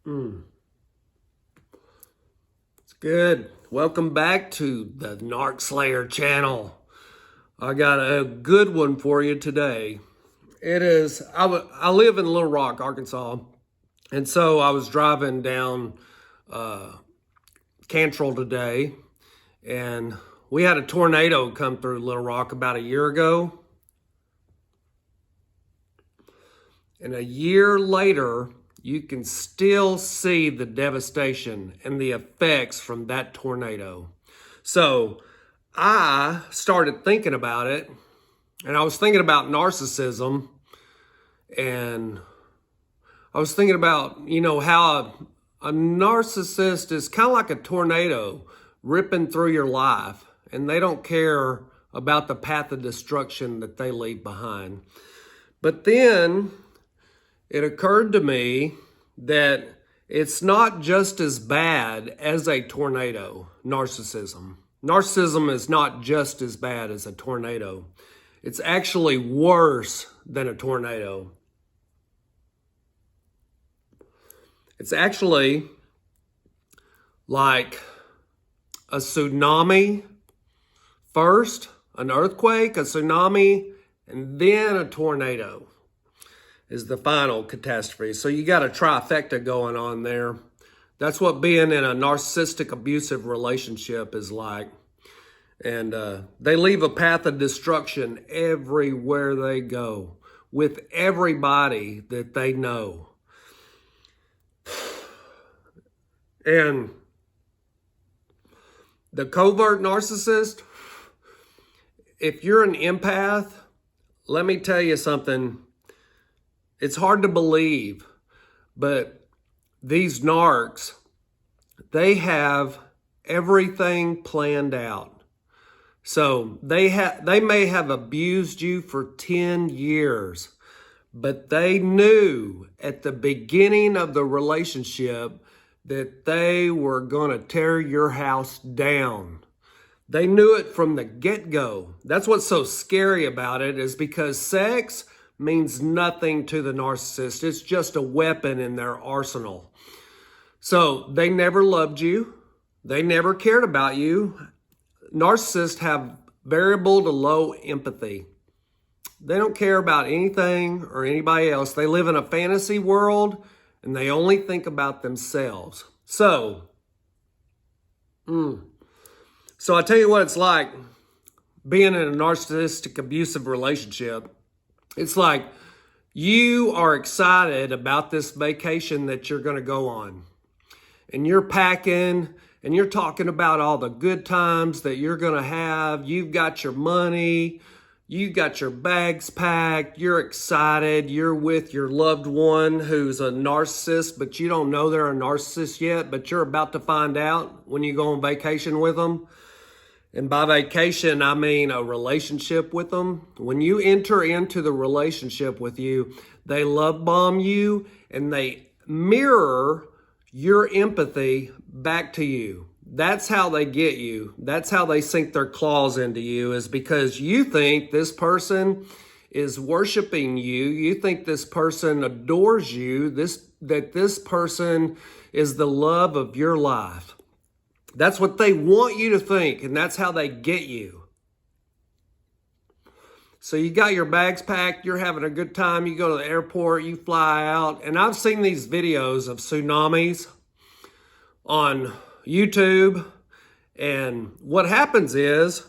It's good. Welcome back to the Narc Slayer channel. I got a good one for you today. I live in Little Rock, Arkansas, and so I was driving down Cantrell today, and we had a tornado come through Little Rock about a year ago. And a year later, you can still see the devastation and the effects from that tornado. So I started thinking about it, and I was thinking about narcissism, and I was thinking about, how a narcissist is kind of like a tornado ripping through your life, and they don't care about the path of destruction that they leave behind. But then it occurred to me that it's not just as bad as a tornado, narcissism. Narcissism is not just as bad as a tornado. It's actually worse than a tornado. It's actually like a tsunami first, an earthquake, a tsunami, and then a tornado is the final catastrophe. So you got a trifecta going on there. That's what being in a narcissistic abusive relationship is like. And they leave a path of destruction everywhere they go with everybody that they know. And the covert narcissist, if you're an empath, let me tell you something. It's hard to believe, but these narcs, they have everything planned out. So they may have abused you for 10 years, but they knew at the beginning of the relationship that they were going to tear your house down. They knew it from the get-go. That's what's so scary about it, is because sex means nothing to the narcissist. It's just a weapon in their arsenal. So they never loved you. They never cared about you. Narcissists have variable to low empathy. They don't care about anything or anybody else. They live in a fantasy world and they only think about themselves. So I tell you what it's like being in a narcissistic abusive relationship. It's like you are excited about this vacation that you're going to go on. And you're packing and you're talking about all the good times that you're going to have. You've got your money. You've got your bags packed. You're excited. You're with your loved one who's a narcissist, but you don't know they're a narcissist yet, but you're about to find out when you go on vacation with them. And by vacation, I mean a relationship with them. When you enter into the relationship with you, they love bomb you and they mirror your empathy back to you. That's how they get you. That's how they sink their claws into you, is because you think this person is worshiping you. You think this person adores you, that this person is the love of your life. That's what they want you to think, and that's how they get you. So you got your bags packed, you're having a good time, you go to the airport, you fly out, and I've seen these videos of tsunamis on YouTube, and what happens is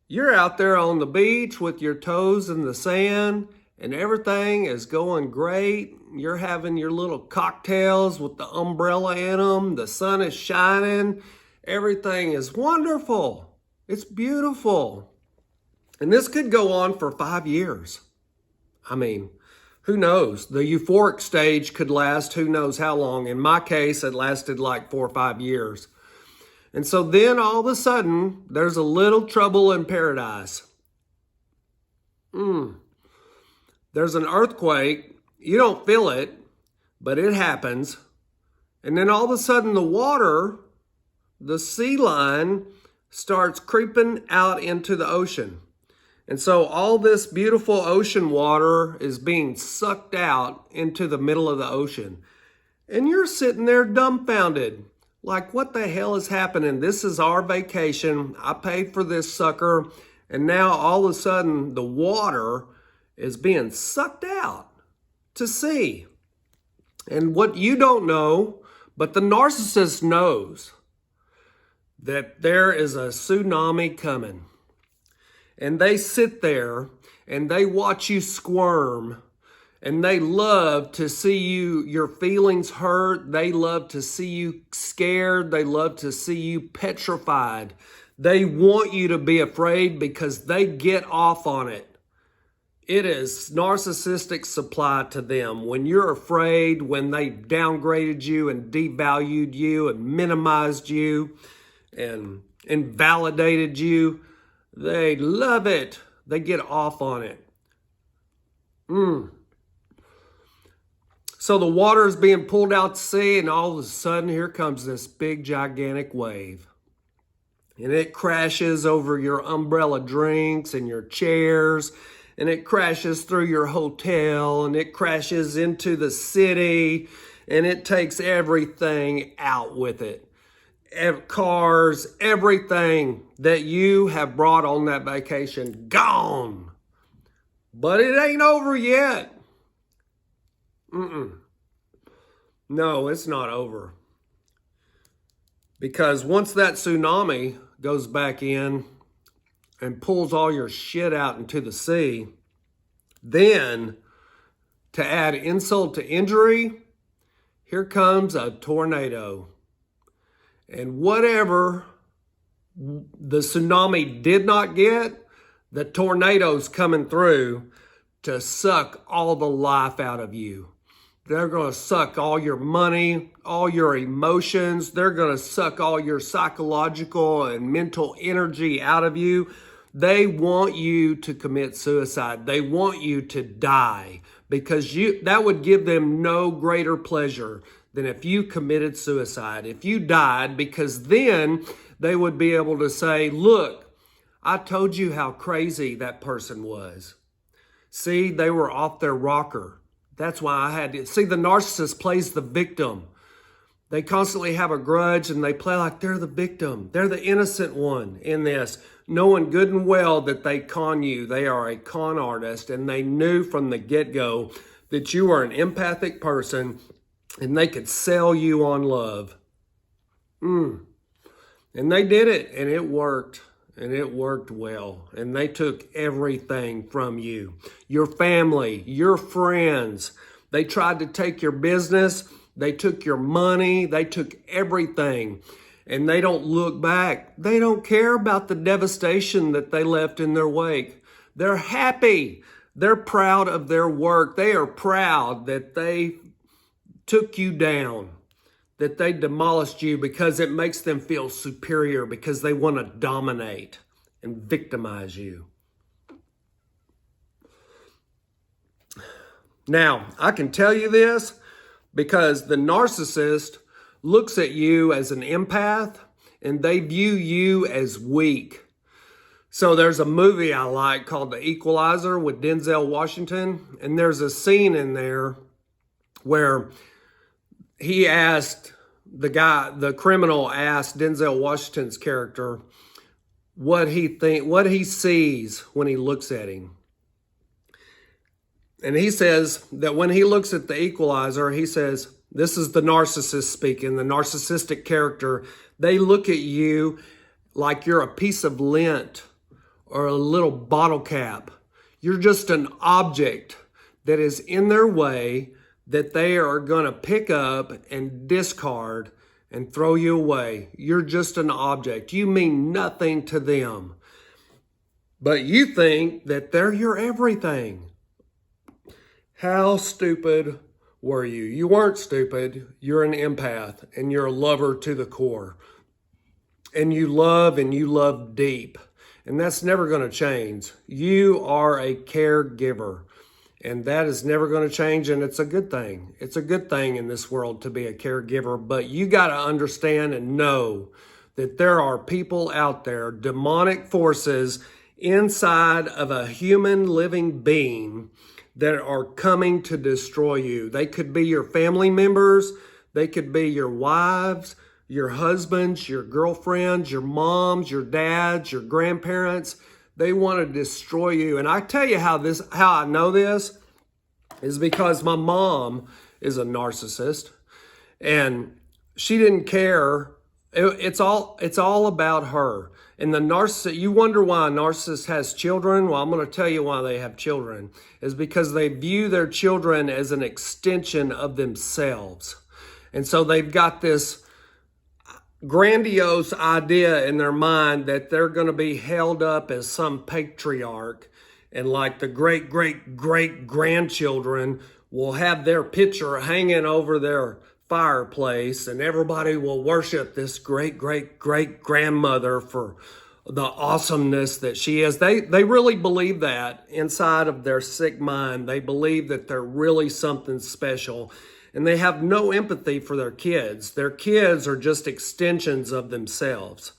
you're out there on the beach with your toes in the sand, and everything is going great. You're having your little cocktails with the umbrella in them, the sun is shining. Everything is wonderful. It's beautiful. And this could go on for 5 years. I mean, who knows? The euphoric stage could last who knows how long. In my case, it lasted like 4 or 5 years. And so then all of a sudden, there's a little trouble in paradise. There's an earthquake. You don't feel it, but it happens. And then all of a sudden, the sea line starts creeping out into the ocean. And so all this beautiful ocean water is being sucked out into the middle of the ocean. And you're sitting there dumbfounded. Like, what the hell is happening? This is our vacation. I paid for this sucker. And now all of a sudden the water is being sucked out to sea. And what you don't know, but the narcissist knows, that there is a tsunami coming. And they sit there and they watch you squirm. And they love to see your feelings hurt. They love to see you scared. They love to see you petrified. They want you to be afraid because they get off on it. It is narcissistic supply to them. When you're afraid, when they downgraded you and devalued you and minimized you and invalidated you, they love it. They get off on it. So the water is being pulled out to sea, and all of a sudden here comes this big gigantic wave. And it crashes over your umbrella drinks and your chairs, and it crashes through your hotel, and it crashes into the city, and it takes everything out with it. Cars, everything that you have brought on that vacation, gone. But it ain't over yet. No, it's not over. Because once that tsunami goes back in and pulls all your shit out into the sea, then to add insult to injury, here comes a tornado. And whatever the tsunami did not get, the tornado's coming through to suck all the life out of you. They're going to suck all your money, all your emotions. They're going to suck all your psychological and mental energy out of you. They want you to commit suicide. They want you to die because that would give them no greater pleasure than if you committed suicide, if you died, because then they would be able to say, look, I told you how crazy that person was. See, they were off their rocker. That's why I had to. See, the narcissist plays the victim. They constantly have a grudge and they play like they're the victim. They're the innocent one in this, knowing good and well that they con you. They are a con artist, and they knew from the get-go that you are an empathic person and they could sell you on love. And they did it, and it worked. And it worked well. And they took everything from you. Your family, your friends. They tried to take your business. They took your money. They took everything. And they don't look back. They don't care about the devastation that they left in their wake. They're happy. They're proud of their work. They are proud that they took you down, that they demolished you, because it makes them feel superior, because they want to dominate and victimize you. Now, I can tell you this because the narcissist looks at you as an empath and they view you as weak. So there's a movie I like called The Equalizer with Denzel Washington, and there's a scene in there where the criminal asked Denzel Washington's character what he sees when he looks at him. And he says that when he looks at the equalizer, he says, this is the narcissist speaking, the narcissistic character. They look at you like you're a piece of lint or a little bottle cap. You're just an object that is in their way that they are going to pick up and discard and throw you away. You're just an object. You mean nothing to them. But you think that they're your everything. How stupid were you? You weren't stupid. You're an empath and you're a lover to the core. And you love deep. And that's never going to change. You are a caregiver. And that is never going to change, and it's a good thing. It's a good thing in this world to be a caregiver, but you got to understand and know that there are people out there, demonic forces inside of a human living being that are coming to destroy you. They could be your family members. They could be your wives, your husbands, your girlfriends, your moms, your dads, your grandparents. They want to destroy you. And I tell you how I know this is because my mom is a narcissist, and she didn't care. It's all about her. And the narcissist, you wonder why a narcissist has children? Well, I'm going to tell you why they have children. Is because they view their children as an extension of themselves. And so they've got this grandiose idea in their mind that they're going to be held up as some patriarch, and like the great, great, great grandchildren will have their picture hanging over their fireplace, and everybody will worship this great, great, great grandmother for the awesomeness that she is. They really believe that inside of their sick mind. They believe that they're really something special, and they have no empathy for their kids. Their kids are just extensions of themselves.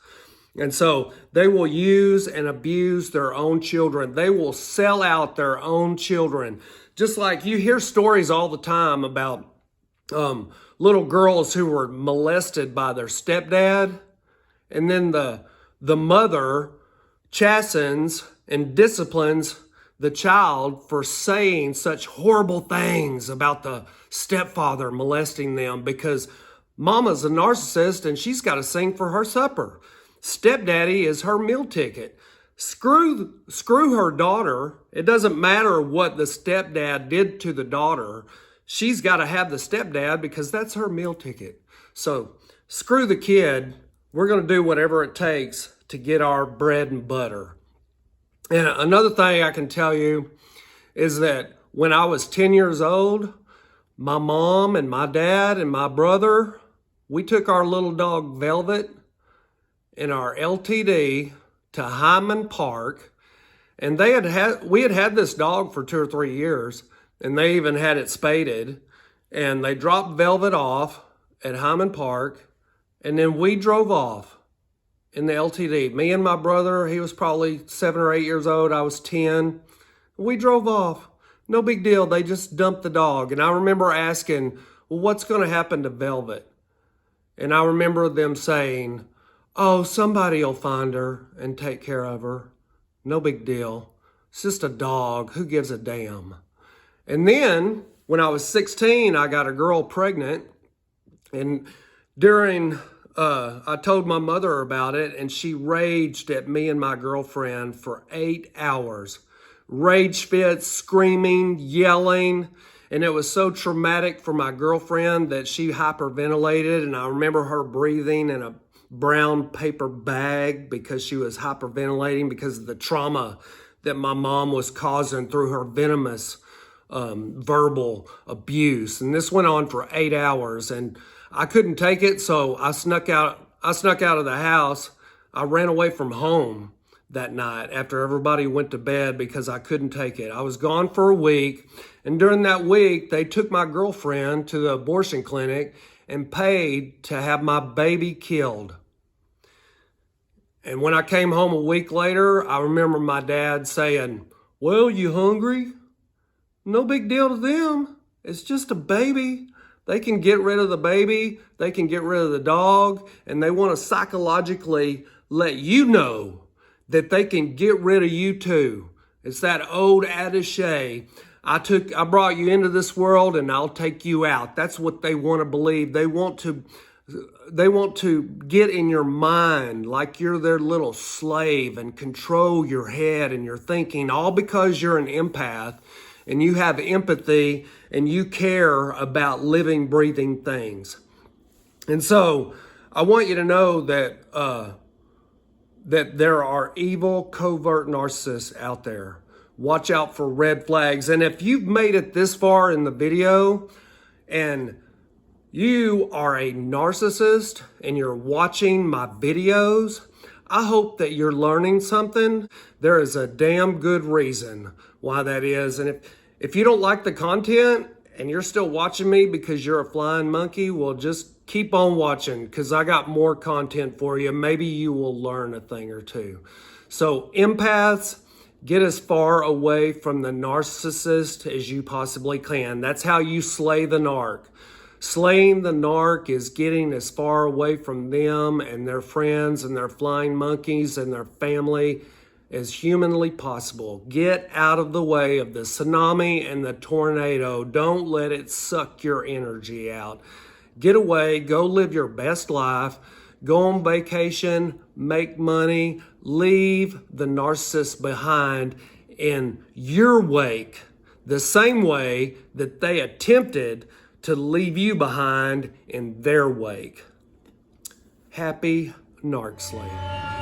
And so they will use and abuse their own children. They will sell out their own children. Just like you hear stories all the time about little girls who were molested by their stepdad, and then the mother chastens and disciplines the child for saying such horrible things about the stepfather molesting them because mama's a narcissist and she's got to sing for her supper. Stepdaddy is her meal ticket. Screw her daughter. It doesn't matter what the stepdad did to the daughter. She's got to have the stepdad because that's her meal ticket. So screw the kid. We're going to do whatever it takes to get our bread and butter. And another thing I can tell you is that when I was 10 years old, my mom and my dad and my brother, we took our little dog Velvet in our LTD to Hyman Park. And we had had this dog for 2 or 3 years, and they even had it spaded. And they dropped Velvet off at Hyman Park, and then we drove off in the LTD. Me and my brother, he was probably 7 or 8 years old. I was 10. We drove off. No big deal. They just dumped the dog. And I remember asking, well, what's going to happen to Velvet? And I remember them saying, oh, somebody will find her and take care of her. No big deal. It's just a dog. Who gives a damn? And then when I was 16, I got a girl pregnant. And I told my mother about it, and she raged at me and my girlfriend for 8 hours. Rage fits, screaming, yelling. And it was so traumatic for my girlfriend that she hyperventilated. And I remember her breathing in a brown paper bag because she was hyperventilating because of the trauma that my mom was causing through her venomous verbal abuse. And this went on for 8 hours, and I couldn't take it, so I snuck out of the house. I ran away from home that night after everybody went to bed because I couldn't take it. I was gone for a week, and during that week, they took my girlfriend to the abortion clinic and paid to have my baby killed. And when I came home a week later, I remember my dad saying, well, you hungry? No big deal to them. It's just a baby. They can get rid of the baby. They can get rid of the dog. And they want to psychologically let you know that they can get rid of you too. It's that old adage, I brought you into this world and I'll take you out. That's what they want to believe. They want to get in your mind like you're their little slave and control your head and your thinking, all because you're an empath and you have empathy and you care about living, breathing things. And so I want you to know that that there are evil, covert narcissists out there. Watch out for red flags. And if you've made it this far in the video and you are a narcissist and you're watching my videos, I hope that you're learning something. There is a damn good reason why that is. And if you don't like the content and you're still watching me because you're a flying monkey, well, just keep on watching because I got more content for you. Maybe you will learn a thing or two. So empaths, get as far away from the narcissist as you possibly can. That's how you slay the narc. Slaying the narc is getting as far away from them and their friends and their flying monkeys and their family as humanly possible. Get out of the way of the tsunami and the tornado. Don't let it suck your energy out. Get away, go live your best life, go on vacation, make money, leave the narcissist behind in your wake, the same way that they attempted to leave you behind in their wake. Happy narc slaying.